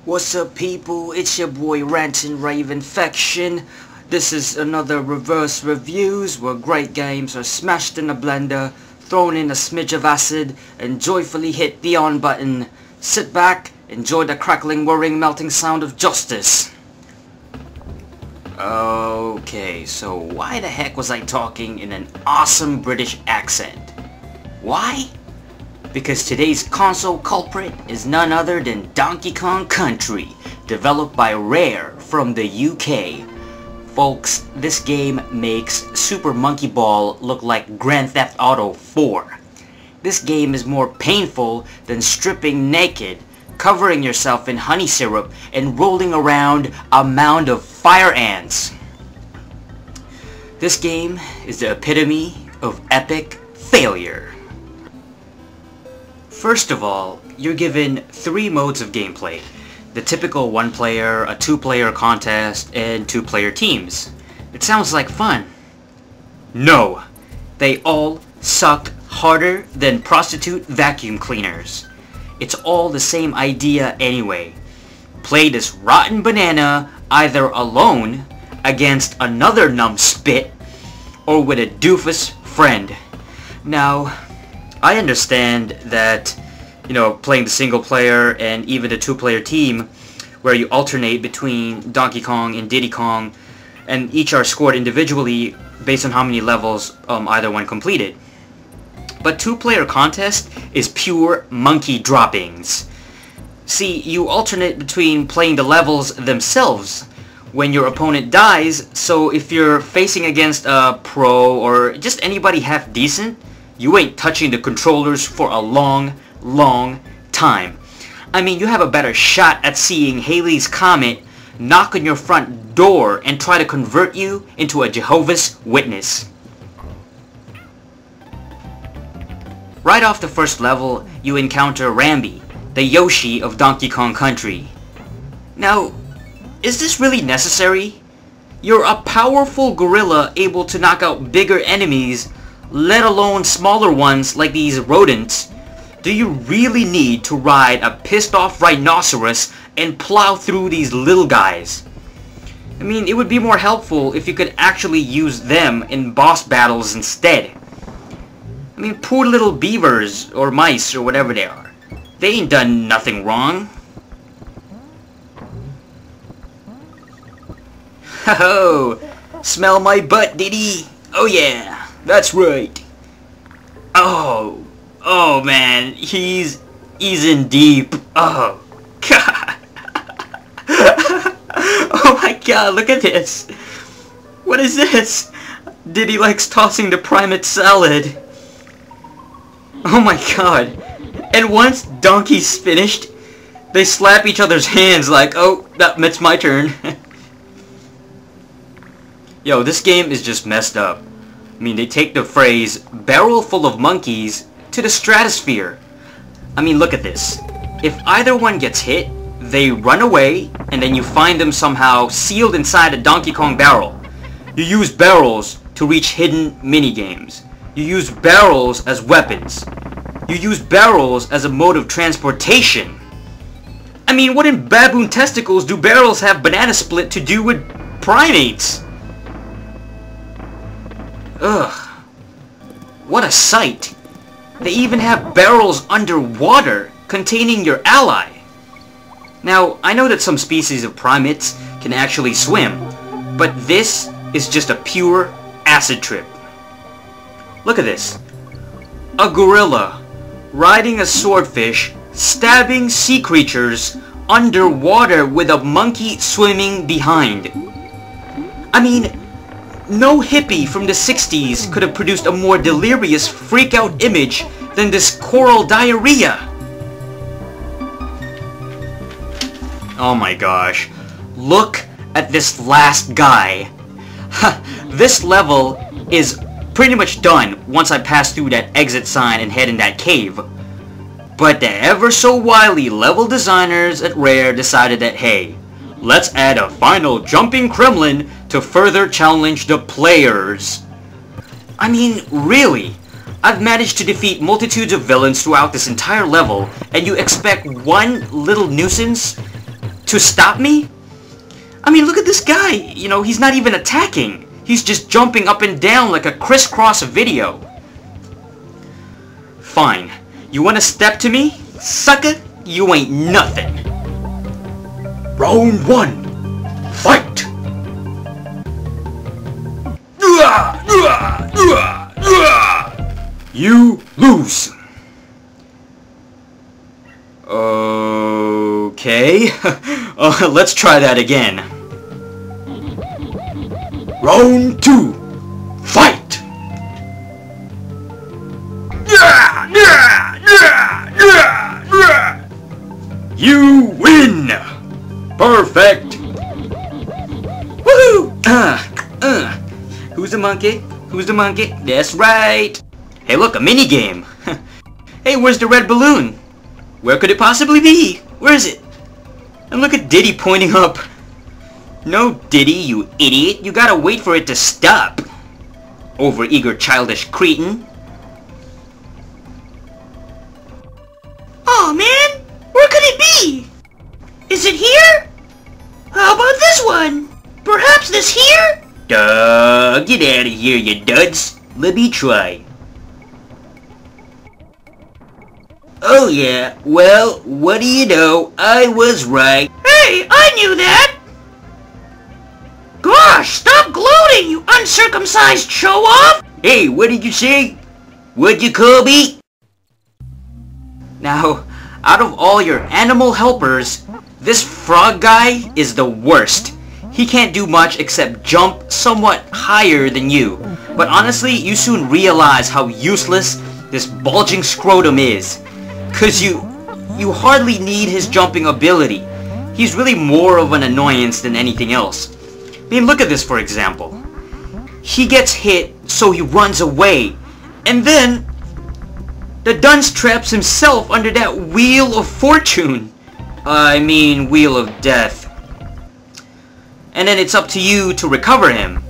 What's up, people? It's your boy Rantin' Ravenfection. This is another reverse reviews where great games are smashed in a blender, thrown in a smidge of acid, and joyfully hit the on button. Sit back, enjoy the crackling, whirring, melting sound of justice. Okay, so why the heck was I talking in an awesome British accent? Why? Because today's console culprit is none other than Donkey Kong Country, developed by Rare from the UK. Folks, this game makes Super Monkey Ball look like Grand Theft Auto 4. This game is more painful than stripping naked, covering yourself in honey syrup, and rolling around a mound of fire ants. This game is the epitome of epic failure. First of all, you're given 3 modes of gameplay. The typical 1-player, a 2-player contest, and 2-player teams. It sounds like fun. No! They all suck harder than prostitute vacuum cleaners. It's all the same idea anyway. Play this rotten banana either alone, against another numbspit, or with a doofus friend. Now, I understand that, playing the single player and even the 2-player team, where you alternate between Donkey Kong and Diddy Kong, and each are scored individually based on how many levels either one completed. But 2-player contest is pure monkey droppings. See, you alternate between playing the levels themselves when your opponent dies, so if you're facing against a pro or just anybody half decent, you ain't touching the controllers for a long time. I mean, you have a better shot at seeing Halley's Comet knock on your front door and try to convert you into a Jehovah's Witness. Right off the first level, you encounter Rambi, the Yoshi of Donkey Kong Country. Now, is this really necessary? You're a powerful gorilla able to knock out bigger enemies, let alone smaller ones like these rodents. Do you really need to ride a pissed off rhinoceros and plow through these little guys? I mean, it would be more helpful if you could actually use them in boss battles instead. I mean, poor little beavers or mice or whatever they are. They ain't done nothing wrong. Ho ho! Smell my butt, Diddy! Oh yeah! That's right. Oh man, he's in deep. Oh god. Oh my god, look at this. What is this? Diddy likes tossing the primate salad. Oh my god. And once Donkey's finished, they slap each other's hands like, oh, that's my turn. Yo, this game is just messed up. I mean, they take the phrase, barrel full of monkeys, to the stratosphere. I mean, look at this. If either one gets hit, they run away, and then you find them somehow sealed inside a Donkey Kong barrel. You use barrels to reach hidden minigames. You use barrels as weapons. You use barrels as a mode of transportation. I mean, what in baboon testicles do barrels have banana split to do with primates? Ugh. What a sight. They even have barrels underwater containing your ally. Now, I know that some species of primates can actually swim, but this is just a pure acid trip. Look at this. A gorilla riding a swordfish, stabbing sea creatures underwater with a monkey swimming behind. I mean, no hippie from the 60s could have produced a more delirious freak-out image than this coral diarrhea. Oh my gosh. Look at this last guy. This level is pretty much done once I pass through that exit sign and head in that cave. But the ever so wily level designers at Rare decided that, hey, let's add a final jumping Kremlin to further challenge the players. I mean, really? I've managed to defeat multitudes of villains throughout this entire level, and you expect one little nuisance to stop me? I mean, look at this guy. You know, he's not even attacking. He's just jumping up and down like a crisscross video. Fine. You wanna step to me? Sucker, you ain't nothing. Round 1. Fight! You lose. Okay. Let's try that again. Round 2. Fight! You win! Perfect! Woohoo! Who's the monkey? Who's the monkey? That's right! Hey look, a mini game! Hey, where's the red balloon? Where could it possibly be? Where is it? And look at Diddy pointing up. No, Diddy, you idiot. You gotta wait for it to stop. Overeager childish cretin. Aw, man! Where could it be? Is it here? How about this one? Perhaps this here? Duh, get out of here, you duds. Let me try. Oh yeah, well, what do you know? I was right. Hey, I knew that! Gosh, stop gloating, you uncircumcised show-off! Hey, what did you say? What'd you call me? Now, out of all your animal helpers, this frog guy is the worst. He can't do much except jump somewhat higher than you. But honestly, you soon realize how useless this bulging scrotum is. Cause you hardly need his jumping ability. He's really more of an annoyance than anything else. I mean, look at this for example. He gets hit, so he runs away. And then, the dunce traps himself under that wheel of fortune. I mean, wheel of death. And then it's up to you to recover him.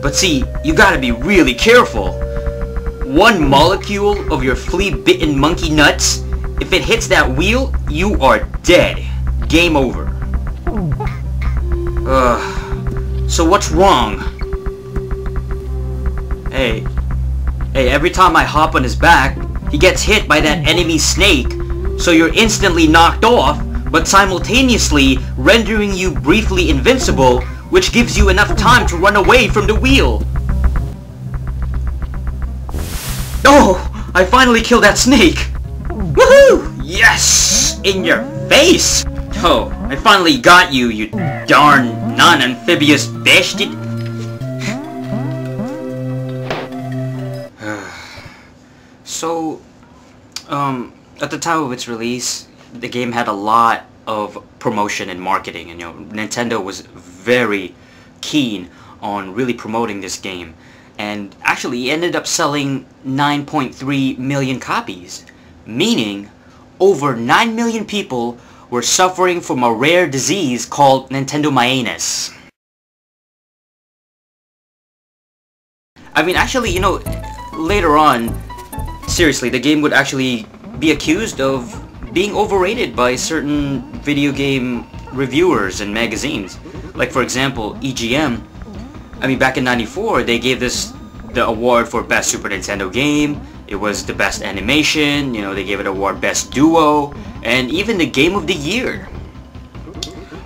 But see, you gotta be really careful. One molecule of your flea-bitten monkey nuts, if it hits that wheel, you are dead. Game over. So what's wrong? Hey, every time I hop on his back, he gets hit by that enemy snake, so you're instantly knocked off, but simultaneously rendering you briefly invincible, which gives you enough time to run away from the wheel. Oh, I finally killed that snake. Woohoo! Yes! In your face! Oh, I finally got you, you darn non-amphibious bastard. So, at the time of its release, the game had a lot of promotion and marketing, and Nintendo was very keen on really promoting this game, and actually it ended up selling 9.3 million copies, meaning over 9 million people were suffering from a rare disease called Nintendo Myasthenia. I mean, actually, later on, seriously, the game would actually be accused of being overrated by certain video game reviewers and magazines. Like, for example, EGM. I mean, back in '94, they gave this the award for Best Super Nintendo Game. It was the Best Animation, they gave it award Best Duo, and even the Game of the Year.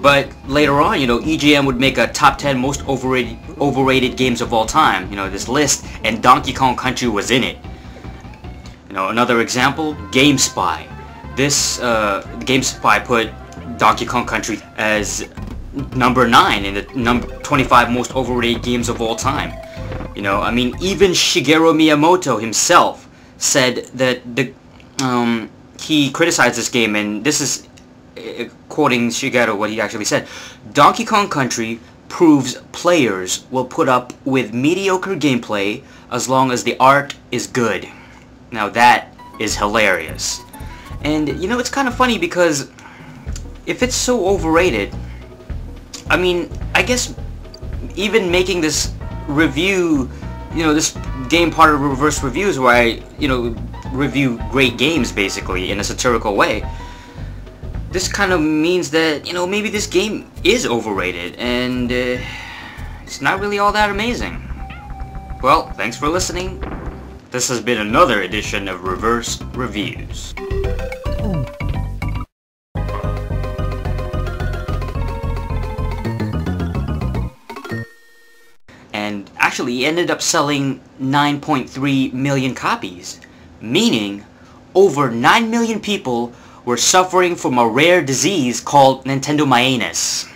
But later on, EGM would make a top 10 most overrated games of all time, this list, and Donkey Kong Country was in it. Another example, GameSpy. This GameSpy put Donkey Kong Country as number 9 in the 25 most overrated games of all time. I mean, even Shigeru Miyamoto himself said that he criticized this game, and this is quoting Shigeru what he actually said. Donkey Kong Country proves players will put up with mediocre gameplay as long as the art is good. Now that is hilarious. And it's kind of funny because if it's so overrated, I mean, I guess even making this review, this game part of reverse reviews where I, review great games basically in a satirical way. this kind of means that, you know, maybe this game is overrated and it's not really all that amazing. Well, thanks for listening. This has been another edition of Reverse Reviews. And actually, he ended up selling 9.3 million copies, meaning over 9 million people were suffering from a rare disease called Nintendo Nintendo-myenes.